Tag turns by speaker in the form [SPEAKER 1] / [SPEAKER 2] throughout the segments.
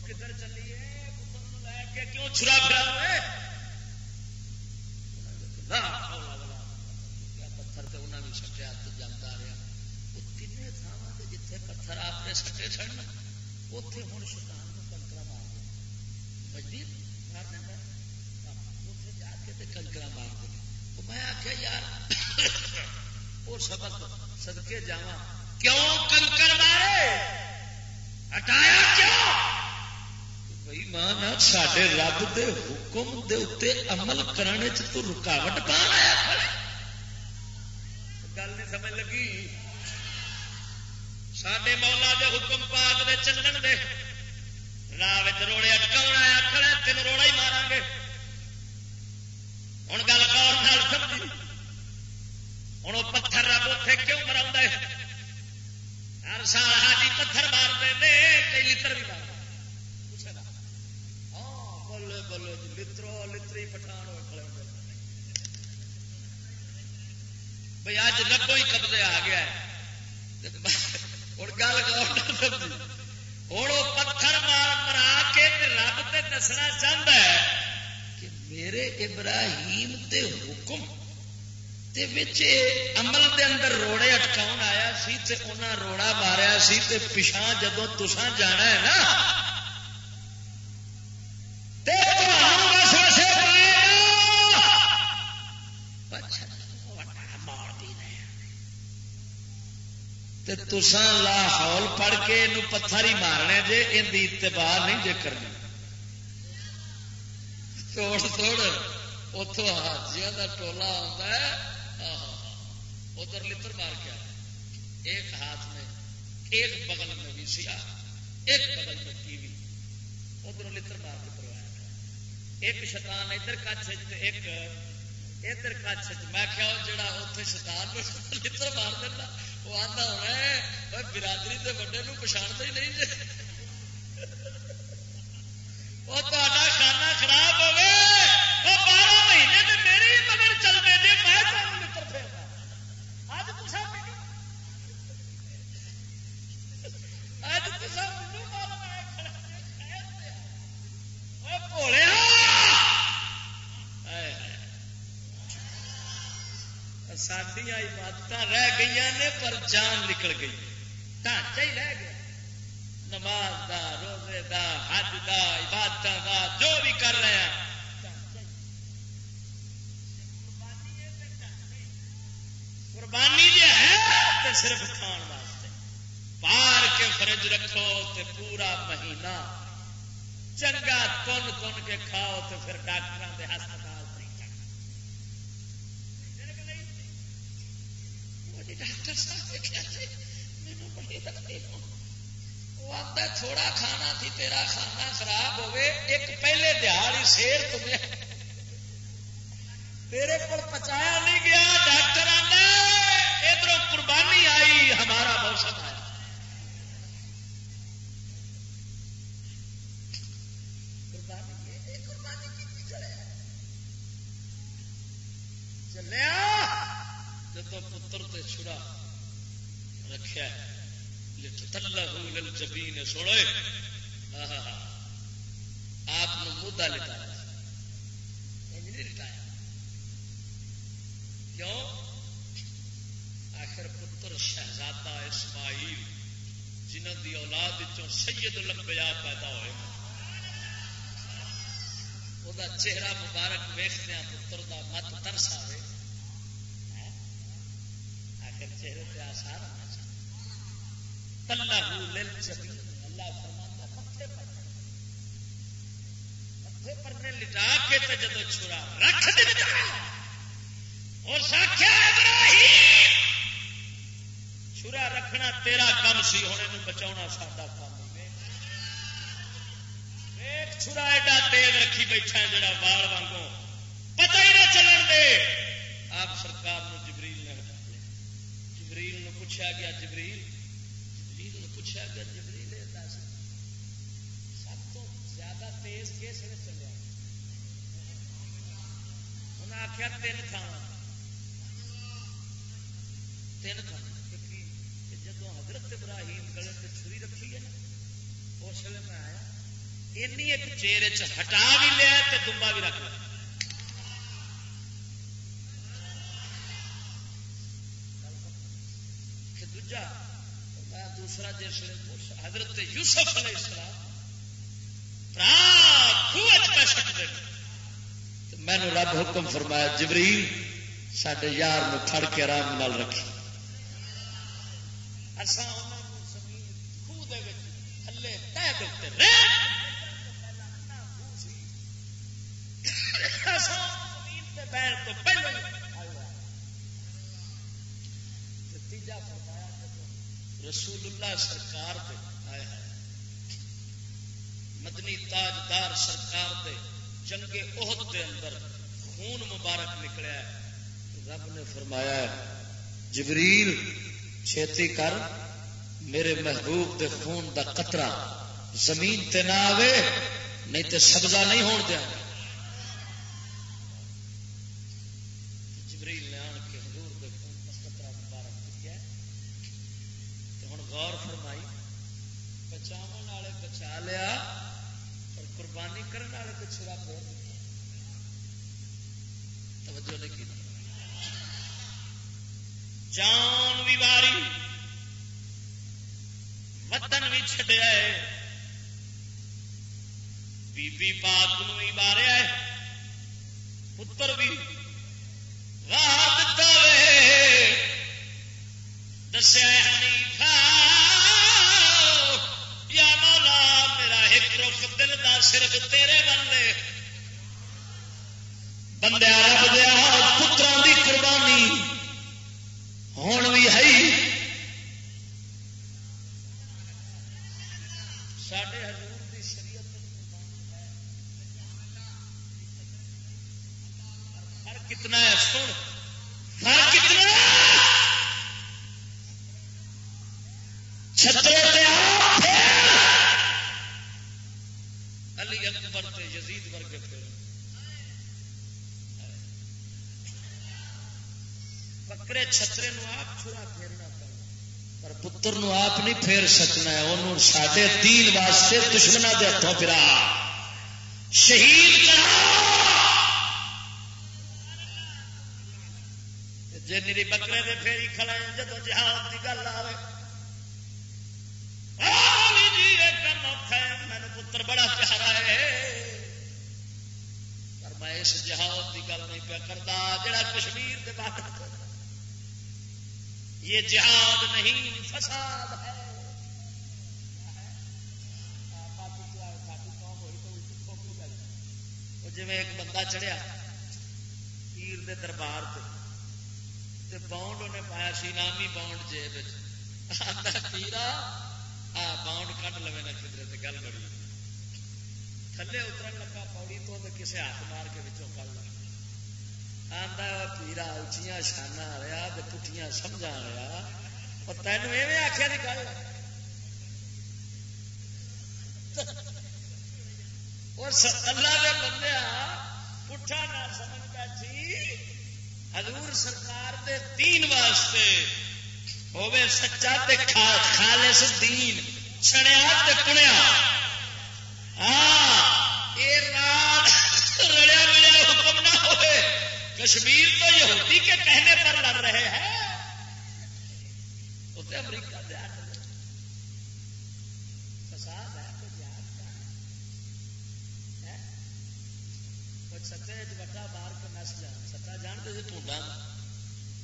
[SPEAKER 1] کدھر چلیے پتر لے کے کیوں چھرا پھرا ہوئے پتھر تو انہوں نے سٹیا تو جاتا رہا وہ تین تھاواں جتھے پتھر آپ نے سٹے چڑھنا اتنے ہوں شیطان کو کنکرا مار دیں بجلی مار دینا اتنے جا کے کنکرا مار دیں وہ میں آخیا یار وہ سبق صدقے جاواں کیوں کنکر مارے ہٹایا کیوں بھائی ماں ساڈے رب دے حکم دے اتنے عمل کرنے تو رکاوٹ پا آیا گل نہیں سمجھ لگی ساڈے مولا دے حکم پاک دے چلن دے راہ روڑے اٹکاؤنا آیا کھڑا تین روڑا ہی مارا گے ہوں گل غور نال سمجھی ہوں وہ پتھر رب اتنے کیوں مرا ہے ہر سال حاجی پتھر مارتے ہیں کئی لتر بھی مارتے بولے بولے جی لترو لتری پٹھان ہوئے کھڑے بھائی اج ربو ہی قبضے آ گیا ہے ہوں گل غور نہ سمجھی ہوں وہ پتھر مار مرا کے رب تے دسنا چاہتا ہے کہ میرے ابراہیم دے حکم دے وچ عمل دے اندر روڑے اٹکاؤن آیا سی تے انہاں روڑا ماریا سی تے پچھاں جدوں تساں جانا ہے نا تے تہانوں وسوسے پائے گا وڈا مار دی رہے تے تساں لاہور پڑھ کے اینو پتھر ہی مارنے جے ان دی اتباع نہیں جے کرنی توڑ توڑ اتوں حاجیاں دا ٹولا آتا ہے ادھر لتر مار کے آیا ایک ہاتھ میں ایک بغل میں بھی سیاہ ایک بغل میں ٹی وی ادھر لتر مار کے کروایا ایک شیطان ادھر کچھ ایک ادھر کچھ میں کیا جڑا اتنے شیطان لتر مار دینا وہ آتا ہونا ہے برادری کے وڈے نو پچھاڑتا ہی نہیں جی وہ کھانا خراب ہوگا وہ 12 مہینے تو میرے ہی مگر چلتے جی میں لتر پھیرنا اج تصا اج تصا بھولیا سڈیا عبادت رہ گئی نے پر جان نکل گئی ڈھانچہ ہی رہ گیا نماز دا روزے دا حج دا عبادت دا جو بھی کر رہے ہیں قربانی جو ہے تو صرف کھان واسطے پار کے فرج رکھو تے پورا مہینہ چنگا تن تن کے کھاؤ تو پھر ڈاکٹروں کے ہسپتال ڈاکٹر صاحب وہ آتا تھوڑا کھانا تھی تیرا کھانا خراب ہوئے ایک پہلے دیہڑی شیر تمہیں تیرے کو پچایا نہیں گیا ڈاکٹر آتا ادھر قربانی آئی ہمارا موسم آیا قربانی کی چلیا جب پتر تے چھڑا رکھیا لتلہ للجبین سوڑے آپ مدعا لٹایا نہیں لٹایا کیوں آخر پتر شہزادہ اسماعیل جنہوں دی اولاد چوں سید الانبیاء پیدا ہوئے وہ چہرہ مبارک ویکھدیاں پتر دا مت ترس آئے چہرے پہ آسار ہونا چاہیے اللہ فرماتا متھے پر لٹا کے تو جدو چھڑا رکھ دتا اور ساکھیا ابراہیم چھڑا رکھنا تیرا کام سی ہونے بچاؤنا ساڈا کام ایک چھڑا ایڈا تیز رکھی بیٹھا ہے جڑا وال وانگوں پتہ ہی نہ چلن دے آپ سرکار نے جبریل نے جبریل نے پوچھا گیا جبریل نے پوچھا گیا جبریل سب تو زیادہ تیز کس نے چلیا انہیں آخیا 3 تھان جدو حضرت ابراہیم گلے پہ چھری رکھی ہے نا اس ویلے میں آیا اینی ایک چیر ہٹا بھی لیا تے دمبا بھی رکھ لیا. دوجا میں دوسرا جس حضرت یوسف علیہ السلام میں نے رب حکم فرمایا جبریل سڈے یار میں پھڑ کے آرام نال رکھی. تھلے تہ تو پہلے تیجا فرمایا رسول اللہ سرکار دے آیا مدنی تاجدار سرکار دے جنگ احد دے اندر خون مبارک نکلیا رب نے فرمایا جبریل چھیتی کر میرے محبوب دے خون دا قطرہ زمین تے نہ آوے نہیں تے سبزہ نہیں ہون دیا. جبریل نے آن کے حضور دے خون دا قطرہ مبارک کیا تے ہن غور فرمائی بچاون والے بچا لیا اور قربانی کرنے والے کو چھڑا پھیر دیا. توجہ نہیں کی جان بھی واری وطن بھی چھڈیا ہے بی بی پاک نو بھی ماریا ہے پتر بھی راہ دتا وے دسیا حنیفہ یا مولا میرا ایک رخ دل دا صرف تیرے بندے بندے رب دیا پتروں دی قربانی ہون بھی ہے ساڈے حضور دی شریعت فرق کتنا ہے سن فرق کتنا چھترے تے علی اکبر تے یزید ورگے پھر بکرے چھترے نو آپ چھڑا پھیرنا پر پتر نو آپ نہیں پھیر سکنا ہے انہوں ساڈے دین واسطے دشمنوں دے ہاتھوں پھرا شہید کرا جے میری بکرے دے پھیری کھڑے جدو جہاد کی گل آئے جی کم اوکھا ہے میں نے پتر بڑا پیارا ہے پر میں اس جہاد کی گل نہیں پیا کرتا جڑا کشمیر کے باہر یہ جہاد نہیں فساد ہے. جی ایک بندہ چڑھیا پیر دے دربار تے باؤنڈ انہیں پایا سی نامی باؤنڈ جیب پیرا باؤنڈ کٹ لوے نا کدھر تے گل بڑی تھلے اترن لگا پوڑی تو کسے ہاتھ مار کے بچوں کر لگا آندا پیرا اچیاں شانہ رہا پٹھیاں سمجھا رہا اور تینوں ایویں آخیا نہیں گل اور اللہ کے بندے پٹھا نہ سمجھ بیٹھی حضور سرکار دے دین واسطے ہوے سچا تے خالص دین چھڑیا تے پڑیا ہاں اے نال رڑیا ملیا حکم نہ ہوئے کشمیر تو یہودی کے کہنے پر لڑ رہے ہیں اسے امریکہ دے فساد ہے تو جہاد کا کچھ ستے وٹا مار کے نس جان ستا جانتے جی ٹونڈا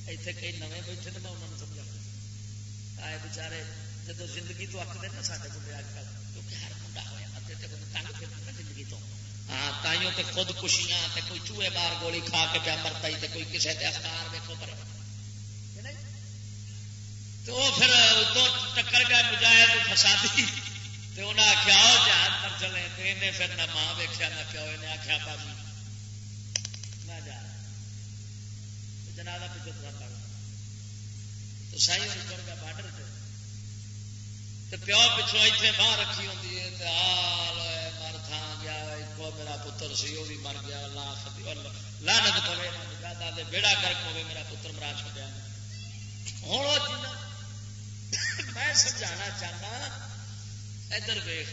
[SPEAKER 1] اتنے کئی نویں بیٹھے تو میں انہوں نے سمجھا آئے بچارے جب زندگی تو آخر نا سارے منڈے اج کل کیونکہ ہر منڈا ہوا تنگ پھر زندگی تو ہاں تائیوں تے خودکشیاں تے کوئی چوہے مار گولی کھا کے پیا مرتا ہی تے کوئی کسی تے افطار ویکھو پر تو پھر اتوں ٹکر گئے مجاہد فسادی تے انہیں آخیا آؤ جہاد پر چلے تو انہیں پھر نہ ماں ویکھیا نہ پیو انہیں آخیا بابی نہ جا جنازہ پیچھے تھوڑا پڑ تو سائی ہوئی چڑھ گیا بارڈر تے پیو پچھوں اتنے باہ رکھی ہوتی ہے تے آل مر تھان گیا ایک میرا پتر سی وہ بھی مر گیا لعنت پوے زیادہ دے بیڑا گرک ہوے میرا پتر مرا چھڈیا ہوں میں سمجھانا چاہنا ادھر ویخ